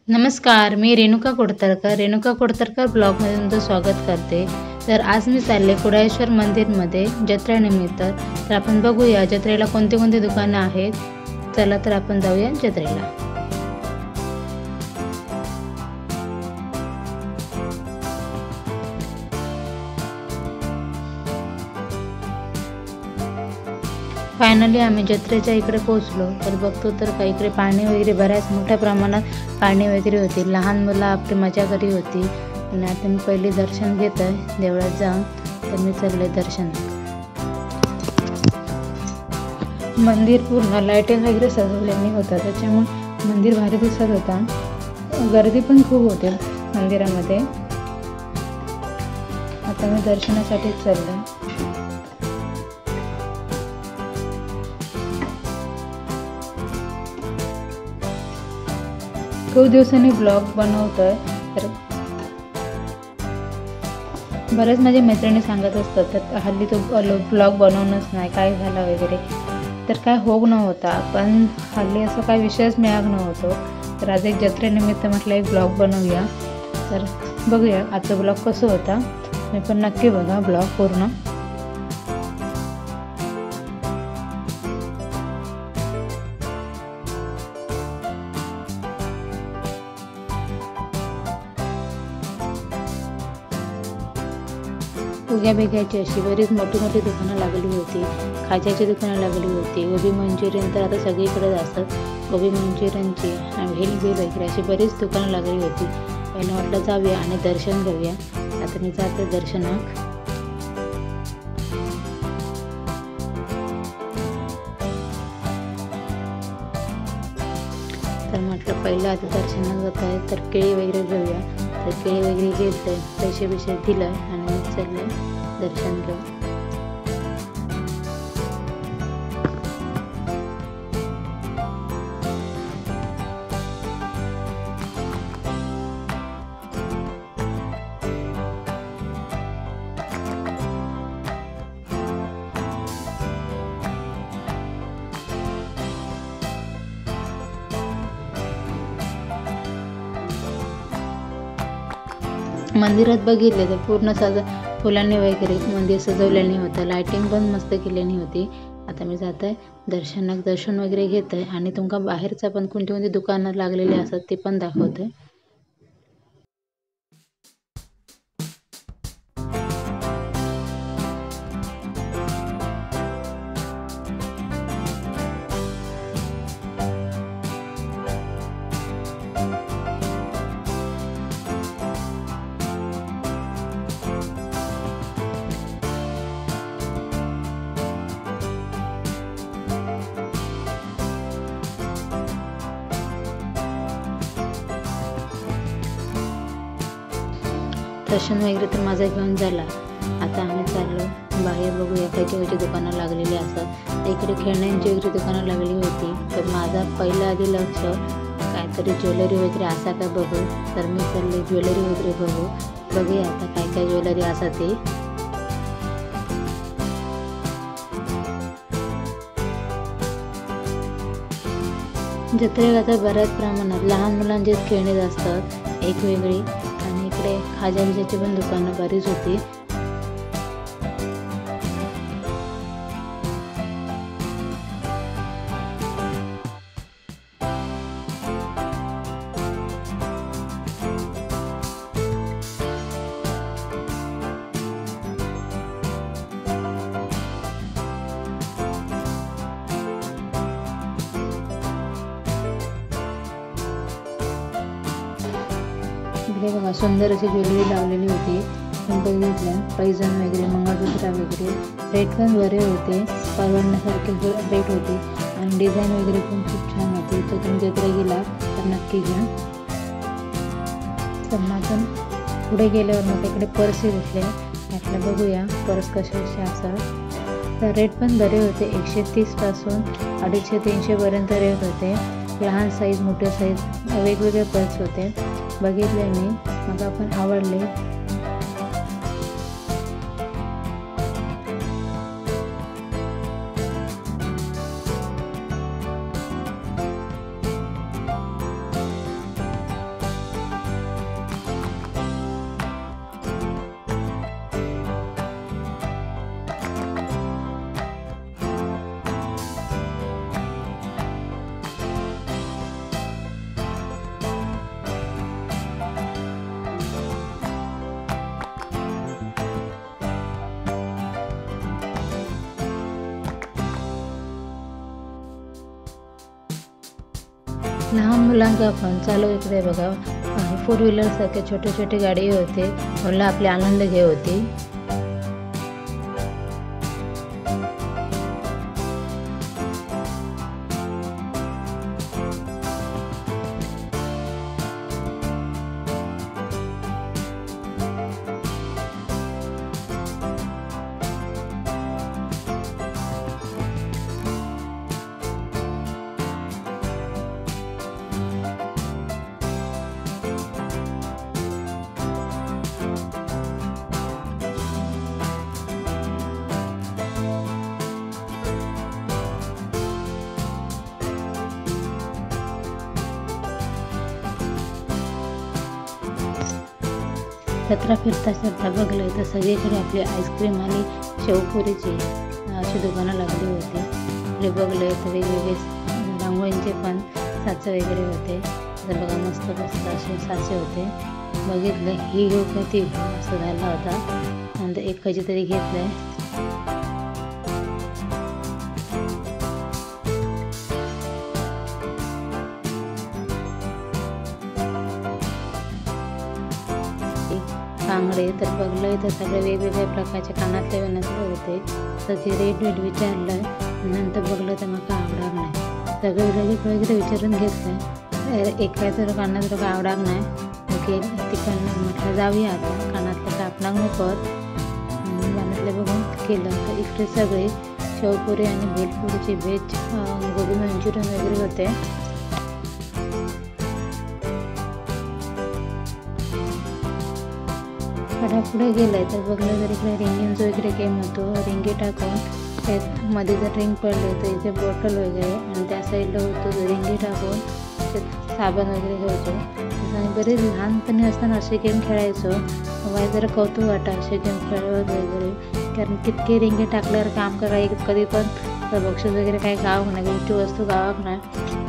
नमस्कार, मी रेणुका कोडतरकर ब्लॉगमध्ये तुमचं स्वागत करते. तर आज मी चालले कुडाळेश्वर मंदिरमध्ये जत्रेनिमित्त. तर आपण बघूया जत्रेला कोणती कोणती दुकानं आहेत. चला तर आपण जाऊया जत्रेला. फायनली आम्ही जत्रेच्या इकडे पोहोचलो. तर बघतो तर का इकडे पाणी वगैरे बऱ्याच मोठ्या प्रमाणात पाणी वगैरे होते. लहान मुलं आपली मजा करी होती. आणि आता मी पहिले दर्शन घेत आहे देवळात जाऊन. तर मी चालले दर्शनात. मंदिर पूर्ण लाईटिंग वगैरे सजवल्याने होतं, त्याच्यामुळे मंदिर भारी दिसत होता. गर्दी पण खूप होते मंदिरामध्ये. आता मी दर्शनासाठीच चालले. खूप दिवसांनी ब्लॉग बनवतोय. तर बरेच माझ्या मैत्रिणी सांगत असतात तर हल्ली तो ब्लॉग बनवणंच नाही, काय झालं वगैरे. तर काय होऊ नव्हता, पण हल्ली असं काय विषयच मिळाग नव्हतो. तर आज एक जत्रेनिमित्त म्हटलं एक ब्लॉग बनवूया. तर बघूया आजचा ब्लॉग कसं होता. मी पण नक्की बघा ब्लॉग पूर्ण. उग्या बेग्याची अशी बरीच मोठी मोठी दुकानं लागली होती. खाज्याची दुकानं लागली होती. गोबी मंचुरियन तर आता सगळीकडेच असतात. गोबी मंचुरियनची आणि भेल वगैरे अशी बरीच दुकानं लागली होती. पहिलं म्हटलं जाऊया आणि दर्शन घेऊया. आता मी जाते दर्शनाक. तर म्हटलं पहिलं आता दर्शनात जात आहे तर केळी वगैरे घेऊया. तर केळी वगैरे घेतले, पैसे दिलं आणि मग चालले दर्शन घेऊन. मंदिरात बघितले तर पूर्ण फुलांनी वगैरे मंदिर सजवल्याने होतं. लायटिंग पण मस्त केल्याने होती. आता मी जात आहे दर्शन वगैरे घेत आहे आणि तुमका बाहेरचा पण कोणती कोणती दुकानं लागलेली असतात ते पण दाखवते. दर्शन वगैरे तर माझा घेऊन झाला. आता आम्ही चाललो बाहेर. बघूया खायची दुकानं लागलेली असतात. इकडे खेळण्यांची वगैरे दुकानं लागली होती. तर माझा पहिलं आधी लक्ष काहीतरी ज्वेलरी वगैरे असा का बघू. तर मी चालले ज्वेलरी वगैरे बघूया आता काय काय ज्वेलरी असा ते. जत्रेला आता बऱ्याच प्रमाणात लहान मुलांचेच खेळणे असतात एक वेगळी. आणि इकडे खाजा बिजाची पण दुकानं बरीच होती. इकडे बघा सुंदर अशी ज्वेलरी लावलेली होती. बघितलं पैजण वगैरे, मंगळसूत्र वगैरे. रेट पण बरे होते, परवडण्यासारखे रेट होते. आणि डिझाईन वगैरे पण खूप छान होती. तर तुम्ही जत्रा गेला तर नक्की घ्या. तर आपण पुढे गेल्यावर मग इकडे पर्स घेतले. म्हटलं बघूया पर्स कशाचे असतात. तर रेट पण बरे होते. 130 पासून 250-300 पर्यंत रेट होते. लहान साईज मोठे साईज वेगवेगळे पर्स होते. बघितले मी, मला पण आवडले. लहान मुलांका पण चालू इकडे बघा 4 व्हीलर सारखे छोटे छोटे गाडी होते, मुलं आपले आनंद घेत होती. जत्रा फिरता बघलं तर सगळीकडे आपली आईस्क्रीम आणि शेवपुरीची अशी दुकानं लागली होती. इकडे बघलं तर वेगवेगळे रांगोळींचे पण साचे वगैरे होते. तर बघा मस्त मस्त असे साचे होते. बघितलं ही घेऊ का ती घेऊ असं झाला होता. नंतर एक कधी तरी घेतलंय. कांगडे तर बघलं तर सगळे वेगवेगळ्या प्रकारचे कानातले बनवले होते. सगळे रेट विचारलं. नंतर बघलं तर मग आवडणार नाही. सगळे वगैरे विचारून घेतलं. एक काय तर कानात आवडणार नाही. ओके तिकडनं म्हटलं जाऊया आता कानातलं कापणार नको. कानातले बघून केलं तर इकडे सगळे शेवपुरी आणि भेलपुरीची व्हेज गोबी मंचुरियन वगैरे होते. पुढे गेलं तर बघलं तर इकडे रिंगींचं वगैरे गेम होतो. रिंगी टाकून त्यात मध्ये जर रिंग पडले तर इथे बॉटल वगैरे आणि त्या साईडला होतो रिंगी टाकून त्यात साबण वगैरे घ्यायचो. आणि बरेच लहानपणी असताना असे गेम खेळायचो. मला जरा कौतुक वाटा असे गेम खेळत वगैरे, कारण कितके रिंगी टाकल्यावर काम करायला कधी पण बक्षीस वगैरे काही गावक नाही, गोष्टी वस्तू गावक नाही,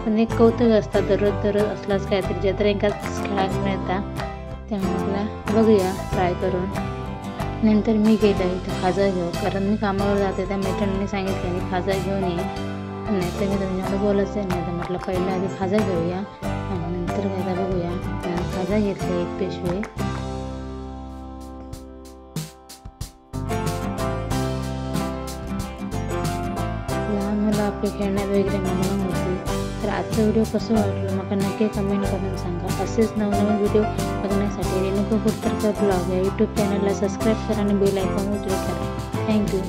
पण एक कौतुक असतात. दररोज असलाच काहीतरी जत्रेंकाच खेळायला मिळतात. त्यामुळे मला बघूया ट्राय करून. नंतर मी गेलं इथं खाजा घेऊ, कारण मी कामावर जाते. त्या मैत्रिणींनी सांगितलं आणि खाजा घेऊन ये. नाही तर मी तुमच्याकडे बोलायचं नाही. तर म्हटलं पहिलं आधी खाजा घेऊया आणि नंतर काय बघूया. खाजा घेतलं एक पिशवी. लहान मुलं आपले खेळण्यात वगैरे मग्न होती. तर आजचा व्हिडिओ कसं वाटलं मला नक्की कमेंट करून सांगा. असेच नवनवीन व्हिडिओ बघण्यासाठी रेणुका कुडतरकर ब्लॉग या यूट्यूब चॅनलला सबस्क्राईब करा आणि बेल आयकॉनवर क्लिक करा. थँक्यू.